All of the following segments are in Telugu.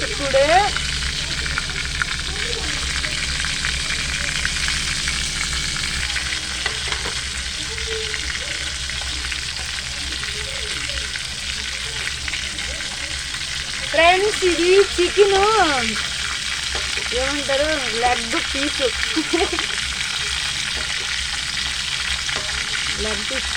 ఇప్పుడే ఫ్రెండ్స్ ఇది చికెన్ ఏమంటారు లెగ్ పీస్ లెగ్ పీస్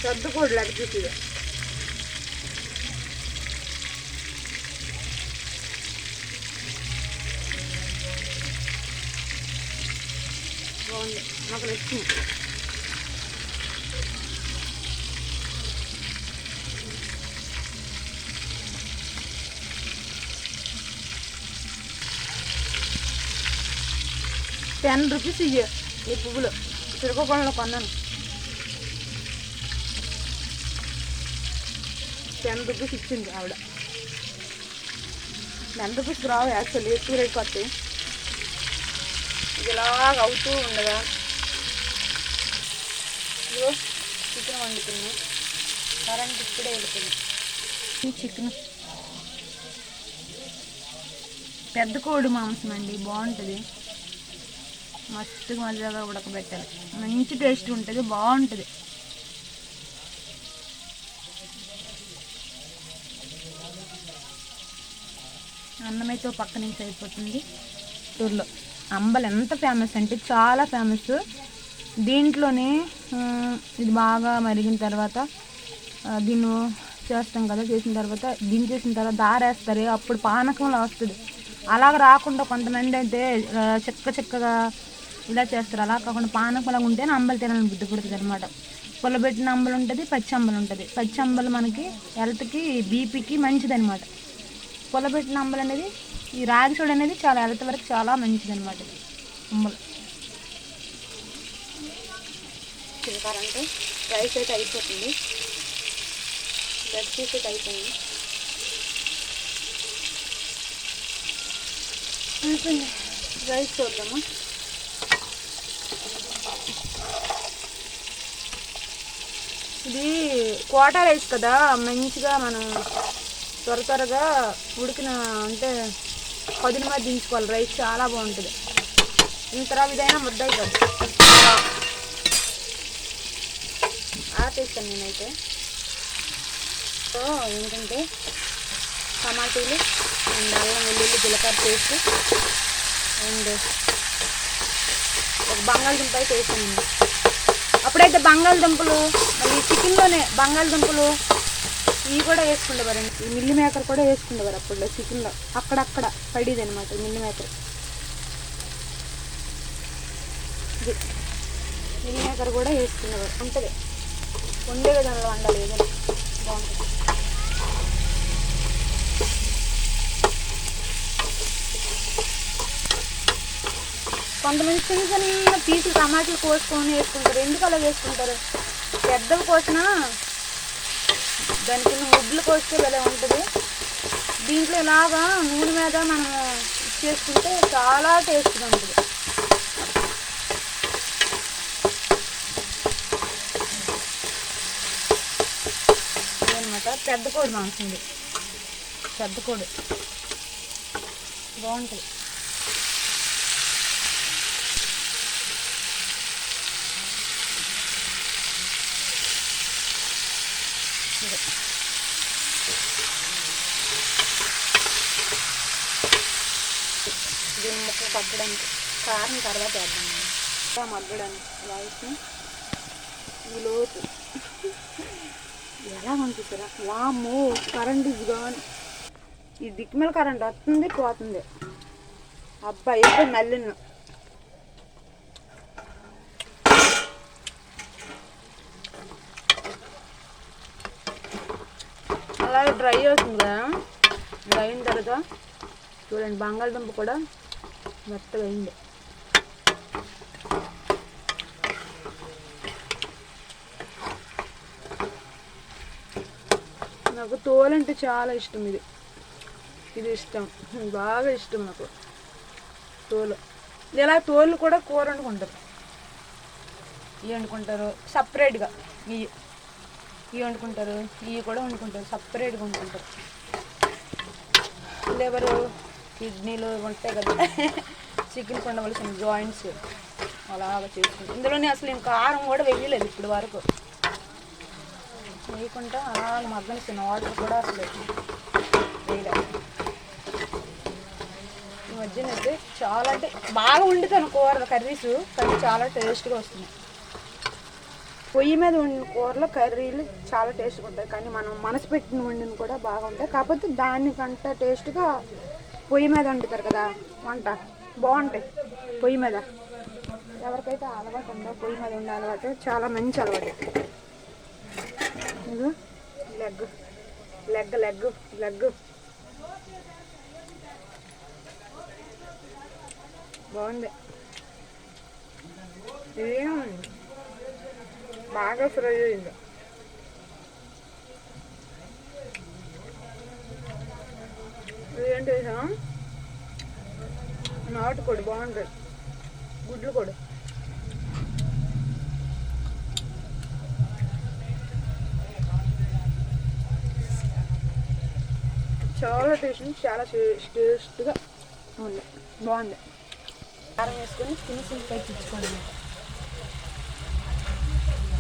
సర్దుకోడు లెగ్ పీస్ ఇది బాగుంది నాకు నచ్చింది ₹10 ఇయ్య ఈ పువ్వులు శ్రీకాకుళంలో కొన్నాను ₹10 ఇచ్చింది ఆవిడ ₹10 రావు యాక్చువల్లీ ఎక్కువ రేట్ కొత్తాయి ఇది ఇలాగ అవుతూ ఉండగా ఇదిగో చికెన్ వండుతున్నాం కరెంట్ ఇప్పుడే వెళ్తుంది ఈ చికెన్ పెద్ద కోడి మాంసం అండి బాగుంటుంది మస్తుగా మజాగా ఉడకబెట్టాలి మంచి టేస్ట్ ఉంటుంది బాగుంటుంది అన్నమైతే పక్క నుంచి అయిపోతుంది టూర్లో అంబలి ఎంత ఫేమస్ అంటే చాలా ఫేమస్ దీంట్లోనే ఇది బాగా మరిగిన తర్వాత దీన్ని చేస్తాం కదా చేసిన తర్వాత దించేసిన తర్వాత దారేస్తారు అప్పుడు పానకంలో వస్తుంది అలాగ రాకుండా కొంతమంది అయితే చిక్కగా ఇలా చేస్తారు అలా కాకుండా పానకంలా ఉంటేనే అంబలి తినాలని బుద్ధి పుడుతుంది అనమాట పుల్లబెట్టిన అంబలి ఉంటుంది పచ్చి అంబలి ఉంటుంది పచ్చి అంబలి మనకి హెల్త్కి బీపీకి మంచిది అనమాట పుల్లబెట్టిన అంబలి అనేది ఈ రాగి సోడ అనేది చాలా హెల్త్ వరకు చాలా మంచిది అనమాట అంబలి చిలకారంటే రైస్ అయితే అయిపోతుంది రెడ్ పీస్ అయితే అయిపోయింది రైస్ చూద్దామా ఇది కోటా రైస్ కదా మంచిగా మనం త్వరగా ఉడికిన అంటే పదిన మీద దించుకోవాలి రైస్ చాలా బాగుంటుంది ఇంత ఇదైనా ముద్ద అవుతుంది ఆపేస్తాను నేనైతే సో ఏంటంటే టమాటీలు అండ్ అల్లం వెల్లుల్లి జీలకర్ర పేస్ట్ అండ్ ఒక బంగాళదుంప అయితే వేసానండి అప్పుడైతే బంగాళదుంపలు మళ్ళీ చికెన్లోనే బంగాళదుంపలు ఇవి కూడా వేసుకుండేవారండి ఈ మిల్లి మేకర్ కూడా వేసుకుండేవారు అప్పుడు చికెన్లో అక్కడక్కడ పడేది అనమాట మిల్లి మేకర్ మిల్లి మేకర్ కూడా వేసుకునేవారు ఉంటుంది వండే విధానంలో వండాలి ఏదైనా బాగుంటుంది కొంతమంది చిన్న చిన్న పీసులు టమాటాలు కోసుకొని వేసుకుంటారు ఎందుకు అలా వేసుకుంటారు పెద్దవి కోసినా దాని కింద ముడ్లు కోస్తే భలే ఉంటుంది దీంట్లో ఇలాగా నూనె మీద మనం చేసుకుంటే చాలా టేస్ట్గా ఉంటుంది ఇదనమాట పెద్ద కోడి మాంసం ఇది పెద్ద కోడి బాగుంటుంది దీన్ని ముక్కలు పట్టడానికి కారం తర్వాత వేద్దాం మగ్గడానికి రైస్ని ఈ లోపు ఎలా పంపిస్తారా వామ్మో కరెంట్ ఇస్ గాన్ ఈ దిక్కుమల కరెంట్ వస్తుంది పోతుంది అబ్బా అయితే మళ్ళీ అలాగే డ్రై అవుతుంది కదా డ్రై అయిన తర్వాత చూడండి బంగాళదుంప కూడా మెత్తగా అయింది నాకు తోలంటే చాలా ఇష్టం ఇది ఇది ఇష్టం, బాగా ఇష్టం నాకు తోలు. ఇలా తోలు కూడా కూర వండుకుంటారు, ఇవి వండుకుంటారు సపరేట్గా, ఇవి వండుకుంటారు, ఇవి కూడా వండుకుంటారు, సపరేట్గా వండుకుంటారు. లివరు కిడ్నీలు ఉంటాయి కదా, చికెన్ కొండవలసిన జాయింట్స్ అలాగా చేసుకుంటారు. ఇందులోనే అసలు నేను కారం కూడా వేయలేదు ఇప్పుడు వరకు, వేయకుండా అలా మగ్గనిస్తున్న వాటర్ కూడా అసలు వేయలేదు. ఈ మధ్యన అయితే చాలా అంటే బాగా వండుతాను కూర కర్రీస్, కానీ చాలా టేస్ట్గా వస్తున్నాయి. పొయ్యి మీద వండిన కూరలో కర్రీలు చాలా టేస్ట్గా ఉంటాయి, కానీ మనం మనసు పెట్టిన వండిన కూడా బాగుంటాయి. కాకపోతే దానికంటే టేస్ట్గా పొయ్యి మీద వండుతారు కదా వంట, బాగుంటాయి పొయ్యి మీద. ఎవరికైతే అలవాటు ఉందో పొయ్యి మీద ఉండే అలవాటు చాలా మంచి అలవాటు. ఇది లెగ్ లెగ్ లెగ్ లెగ్ బాగుంది. ఇది బాగా ఫ్రై అయింది. ఇదేంటి నాటుకోడి బాగుంటుంది, గుడ్లు కూడా చాలా చాలా టేస్ట్గా ఉంది, బాగుంది. కారం వేసుకొని తిని తెచ్చుకోండి.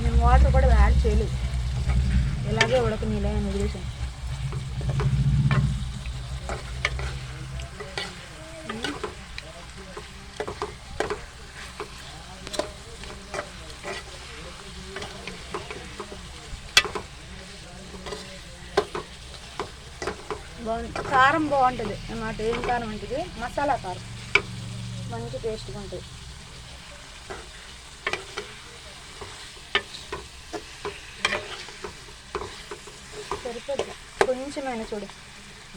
నేను వాటర్ కూడా యాడ్ చేయలేదు, ఇలాగే ఉడకనీలే అని వదిలేసాను. బాగుంది, కారం బాగుంటుంది అన్నమాట. ఏం కారం ఉంటుంది? మసాలా కారం, మంచి టేస్ట్గా ఉంటుంది. సరిపోద్ది కొంచెమైనా. చూడు,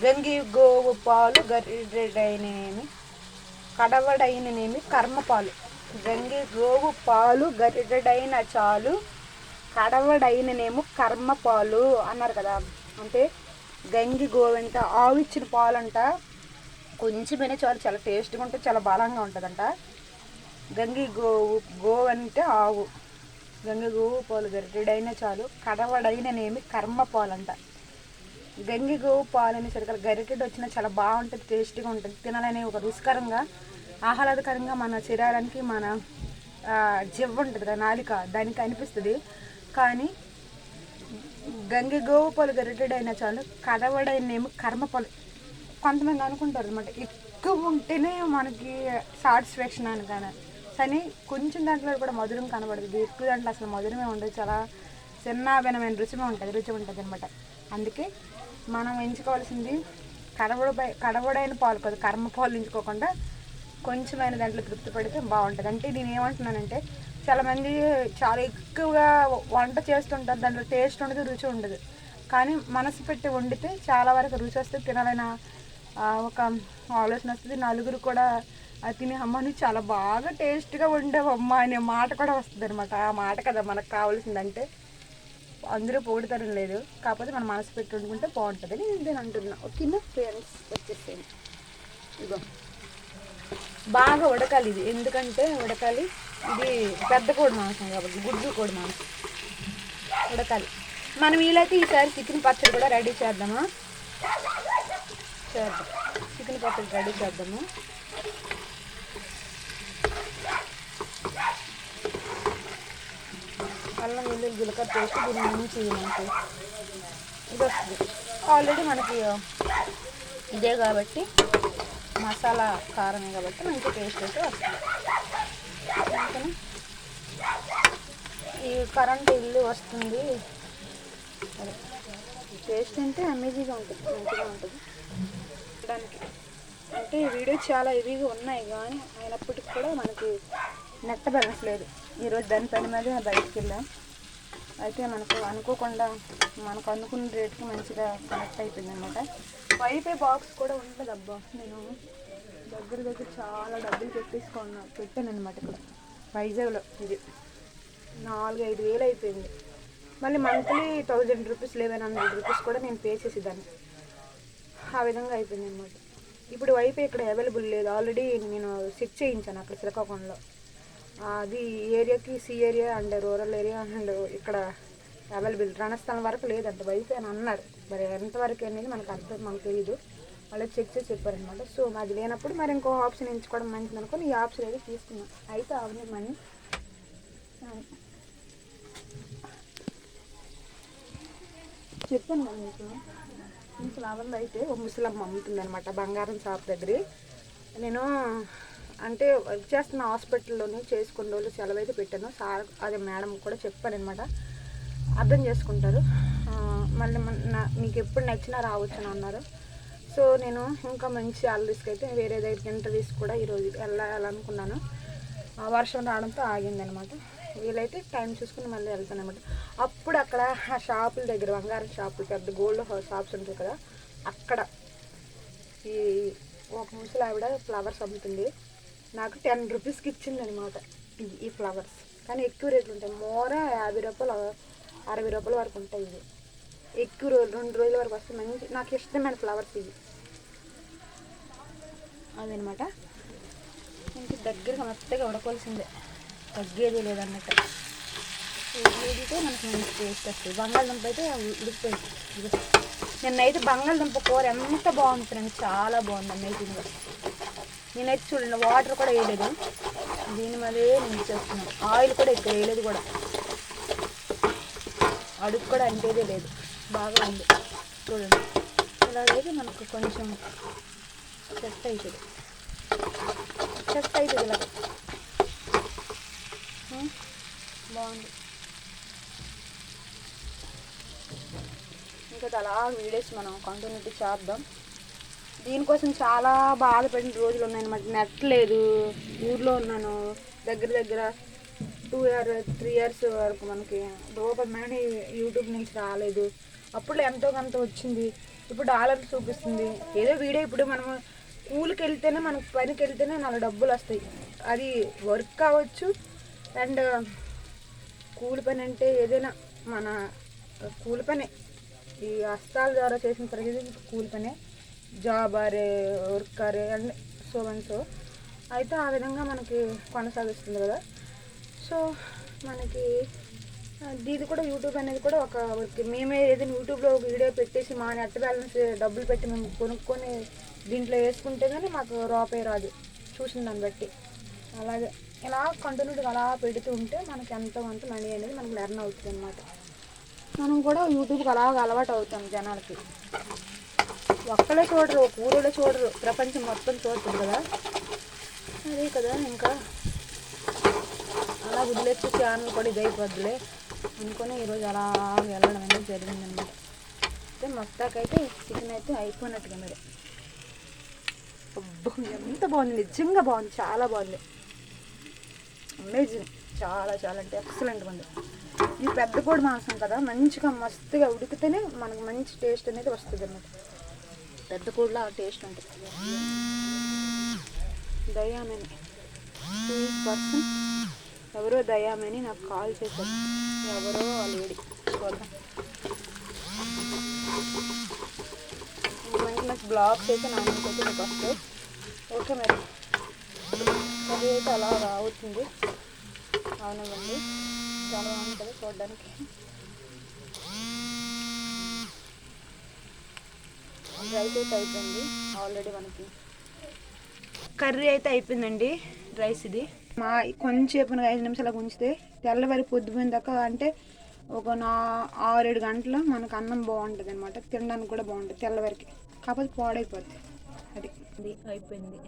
గంగి గోవు పాలు గరిడైననేమి కడవడైననేమి కర్మపాలు. గంగి గోవు పాలు గరిడైన చాలు, కడవడైననేమో కర్మపాలు అన్నారు కదా. అంటే గంగి గోవంట ఆవు ఇచ్చిన పాలు అంట, కొంచెమైనా చాలు, చాలా టేస్ట్గా ఉంటుంది, చాలా బలంగా ఉంటుందంట. గంగి గోవు అంటే ఆవు, గంగి గోవు పాలు గరిటెడైనా చాలు, కడవడైననేమి కర్మ పాలు అంట. గంగి గోవు పాలు అనేసరికి గరిటెడు వచ్చినా చాలా బాగుంటుంది, టేస్ట్గా ఉంటుంది, తినాలనే ఒక రుచికరంగా ఆహ్లాదకరంగా మన శరీరానికి మన జివ్వ ఉంటుంది కదా నాలిక, దానికి అనిపిస్తుంది. కానీ గంగి గోవు పాలు గరిటెడైనా చాలు, కడవడైననేమి కర్మపాలు. కొంతమంది అనుకుంటారు అనమాట ఎక్కువ ఉంటేనే మనకి సాటిస్ఫాక్షన్ అని, కానీ కొంచెం దాంట్లో కూడా మధురం కనబడుతుంది, ఎక్కువ దాంట్లో అసలు మధురమే ఉండదు, చాలా చిన్నభిన్నమైన రుచి ఉంటుంది అనమాట. అందుకే మనం ఎంచుకోవాల్సింది కడవడైన పాలు కాదు, కర్మ పాలు ఎంచుకోకుండా కొంచెమైన దాంట్లో తృప్తి పడితే బాగుంటుంది. అంటే నేను ఏమంటున్నానంటే, చాలామంది చాలా ఎక్కువగా వంట చేస్తుంటారు, దాంట్లో టేస్ట్ ఉండదు, రుచి ఉండదు. కానీ మనసు పెట్టి వండితే చాలా వరకు రుచి వస్తుంది, తినాలైన ఒక ఆలోచన వస్తుంది. నలుగురు కూడా తిని అమ్మ నువ్వు చాలా బాగా టేస్ట్గా వండావు అమ్మ అనే మాట కూడా వస్తుంది అనమాట. ఆ మాట కదా మనకు కావాల్సిందంటే. అందరూ పొగుడుతారం లేదు, కాకపోతే మనం మనసు పెట్టి వండుకుంటే బాగుంటుంది అని నేను అంటున్నా. ఓకేనా ఫ్రెండ్స్, వచ్చేసేయండి. ఇగో బాగా ఉడకాలి ఇది, ఎందుకంటే ఉడకాలి, ఇది పెద్ద కోడి మాంసం కాబట్టి, గుడ్డు కోడి మాంసం ఉడకాలి. మనం వీలైతే ఈసారి చికెన్ పచ్చడి కూడా రెడీ చేద్దాం. చికెన్ పచ్చడి రెడీ చేద్దాము. అల్లం వెల్లుల్లి జీలకర్ర పేస్ట్ దీని నుంచి మనకి ఇది వస్తుంది. ఆల్రెడీ మనకి ఇదే కాబట్టి మసాలా కారమే కాబట్టి మంచి టేస్ట్ అయితే వస్తుంది. అందుకని ఈ కరెంట్ ఇల్లు వస్తుంది, అదే టేస్ట్ అంటే అమేజింగ్గా ఉంటుంది, మంచిగా ఉంటుంది దానికి. అంటే ఈ వీడియో చాలా హెవీగా ఉన్నాయి, కానీ అయినప్పటికీ కూడా మనకి నెట్ బ్యాలెన్స్ లేదు. ఈరోజు దాని పని మీద బయటికి వెళ్ళాం, అయితే మనకు అనుకోకుండా మనకు అనుకున్న రేట్కి మంచిగా కనెక్ట్ అయిపోయింది అనమాట. వైఫై బాక్స్ కూడా ఉండదు అబ్బా, నేను దగ్గర చాలా డబ్బులు పెట్టాను అనమాట ఇక్కడ వైజాగ్లో. ఇది 4-5 వేలు అయిపోయింది. మళ్ళీ మంత్లీ 1000 రూపీస్ 1100 రూపీస్ కూడా నేను పే చేసేదాన్ని. ఆ విధంగా అయిపోయింది అనమాట. ఇప్పుడు వైఫై ఇక్కడ అవైలబుల్ లేదు, ఆల్రెడీ నేను సెట్ చేయించాను అక్కడ శ్రీకాకుళంలో. అది ఏరియాకి see area and rural area and ఇక్కడ అవైలబుల్ రణస్థలం వరకు లేదంట వైఫై అని అన్నారు. మరి ఎంతవరకు అనేది మనకు తెలియదు, వాళ్ళు చెక్ చేసి చెప్పారనమాట. సో అది లేనప్పుడు మరి ఇంకో ఆప్షన్ ఎంచుకోవడం మంచిది అనుకుని ఈ ఆప్షన్ అయితే తీసుకున్నాం. అయితే అవన్నీ మనీ చెప్పాను కదా మీకు. ఫ్లవర్లో అయితే ఒక ముసలమ్మ అమ్ముతుంది అనమాట బంగారం షాప్ దగ్గర. నేను అంటే వర్క్ చేస్తున్న హాస్పిటల్లోనే చేసుకున్న రోజులు సెలవు అయితే పెట్టాను. సార్ అదే మేడం కూడా చెప్పాను అనమాట, అర్థం చేసుకుంటారు. మళ్ళీ మీకు ఎప్పుడు నచ్చినా రావచ్చు అని అన్నారు. సో నేను ఇంకా మంచి సాలరీస్కి అయితే వేరే దగ్గరికి ఇంటర్వ్యూస్ కూడా ఈరోజు వెళ్ళాలనుకున్నాను. వర్షం రావడంతో ఆగిందనమాట. వీలైతే టైం చూసుకుని మళ్ళీ వెళ్తాను అనమాట. అప్పుడు అక్కడ ఆ షాపుల దగ్గర బంగారం షాపులు పెద్ద గోల్డ్ షాప్స్ ఉంటాయి కదా, అక్కడ ఈ ఒక ముసలి ఆవిడ ఫ్లవర్స్ అమ్ముతుంది. నాకు 10 రూపీస్కి ఇచ్చిందనమాట ఈ ఫ్లవర్స్. కానీ ఎక్కువ రేట్లు ఉంటాయి, మోర 50 రూపాయలు 60 రూపాయల వరకు ఉంటాయి. ఇవి ఎక్కువ రోజులు 2 రోజుల వరకు వస్తాయి. మంచి నాకు ఇష్టమైన ఫ్లవర్స్ ఇవి అదనమాట. ఇంక దగ్గరగా మెత్తగా ఉడకోవాల్సిందే, తగ్గేది లేదన్నట్టు. ఉడికితే మనకు మంచి టేస్ట్ వస్తుంది. బంగాళదుంప అయితే ఉడికిపోయింది. నిన్నైతే బంగాళదుంప కూర ఎంత బాగుంటుంది, చాలా బాగుంది అమేజింగ్గా. నేనైతే చూడండి వాటర్ కూడా వేయలేదు, దీని మీదే నేను చేస్తున్నాను. ఆయిల్ కూడా ఎక్కువ వేయలేదు, కూడా అడుగు కూడా అంటేదే లేదు, బాగా ఉంది చూడండి. ఇలాగైతే మనకు కొంచెం సెట్ అవుతుంది ఇలా బాగుంది. ఇంకా అలా వీడియోస్ మనం కంటిన్యూటీ చేద్దాం. దీనికోసం చాలా బాధపడిన రోజులు ఉన్నాయన్నమాట. నెట్ లేదు, ఊర్లో ఉన్నాను, దగ్గర 2 or 3 years వరకు మనకి రూపాయి మనీ యూట్యూబ్ నుంచి రాలేదు. అప్పుడు ఎంతో కొంత వచ్చింది, ఇప్పుడు డాలర్లు చూపిస్తుంది. ఏదో వీడియో ఇప్పుడు మనము స్కూల్కి వెళ్తేనే, మనకు పనికి వెళ్తేనే 4 డబ్బులు వస్తాయి. అది వర్క్ కావచ్చు అండ్ కూలి పని అంటే ఏదైనా మన కూలి పనే. ఈ హస్తాల ద్వారా చేసిన ప్రతిదీ కూలి పనే, జాబ్ ఆరే వర్క్ ఆరే అండ్ సో అయితే ఆ విధంగా మనకి కొనసాగిస్తుంది కదా. సో మనకి దీది కూడా యూట్యూబ్ అనేది కూడా ఒక వర్క్. మేమే ఏదైనా యూట్యూబ్లో ఒక వీడియో పెట్టేసి మా నెట్ బ్యాలెన్స్ డబ్బులు పెట్టి మేము కొనుక్కొని దీంట్లో వేసుకుంటే కానీ మాకు రూపాయి రాదు, చూసిన దాన్ని బట్టి. అలాగే ఇలా కంటిన్యూగా అలా పెడుతూ ఉంటే మనకి ఎంతో కొంత మనీ అనేది మనకు లెర్న్ అవుతుంది అనమాట. మనం కూడా యూట్యూబ్కి అలాగ అలవాటు అవుతాం. జనాలకి ఒక్కలే చూడరు, ఒక ఊరిలో చూడరు, ప్రపంచం మొత్తం చూస్తుంది కదా. అదే కదా, ఇంకా అలా వదిలేసి ఛానల్ కూడా ఇదైపోద్దులే అనుకొని ఈరోజు అలా వెళ్ళడం అనేది జరిగిందన్నమాట. అయితే మొత్తాకైతే చికెన్ అయితే అయిపోయినట్టుగా మరి. ఎంత బాగుంది, నిజంగా బాగుంది, చాలా బాగుంది, అమేజింగ్, చాలా అంటే ఎక్సలెంట్గా ఉంది. ఇది పెద్ద కోడి మాంసం కదా, మంచిగా మస్తుగా ఉడికితేనే మనకు మంచి టేస్ట్ అనేది వస్తుంది అన్నమాట. పెద్ద కోడిలో ఆ టేస్ట్ ఉంటుంది. దయామని పర్సన్ ఎవరో దయామని నాకు కాల్ చేశారు, ఎవరో లేడీ చూద్దాం. మంచి బ్లాగ్స్ అయితే నా నుంచి అయితే మీకు వస్తాయి. ఓకే మరి అది అయితే అలా అవుతుంది. అవునండి, చాలా బాగుంటుంది చూడడానికి. రైస్ అయితే అయిపోయింది ఆల్రెడీ, మనకి కర్రీ అయితే అయిపోయిందండి. రైస్ ఇది మా కొంచెంసేపు 5 నిమిషాలకు ఉంచితే తెల్లవారి పొద్దుపోయిన దాకా, అంటే ఒక 6-7 గంటలు మనకు అన్నం బాగుంటుంది అనమాట. తినడానికి కూడా బాగుంటుంది తెల్లవారికి, కాకపోతే పాడైపోద్ది. అది అయిపోయింది.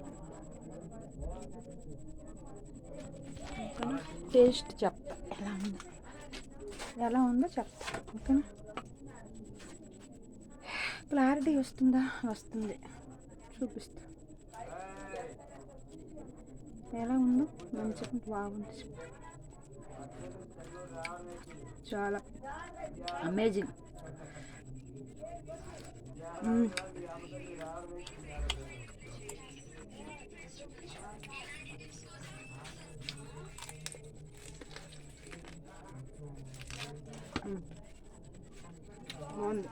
ఓకేనా, టేస్ట్ చెప్తా ఎలా ఉందో చెప్తా. ఓకేనా, క్లారిటీ వస్తుంది, చూపిస్తా ఎలా ఉందో. మంచిగా బాగుంది, చాలా అమేజింగ్. బాగుంది.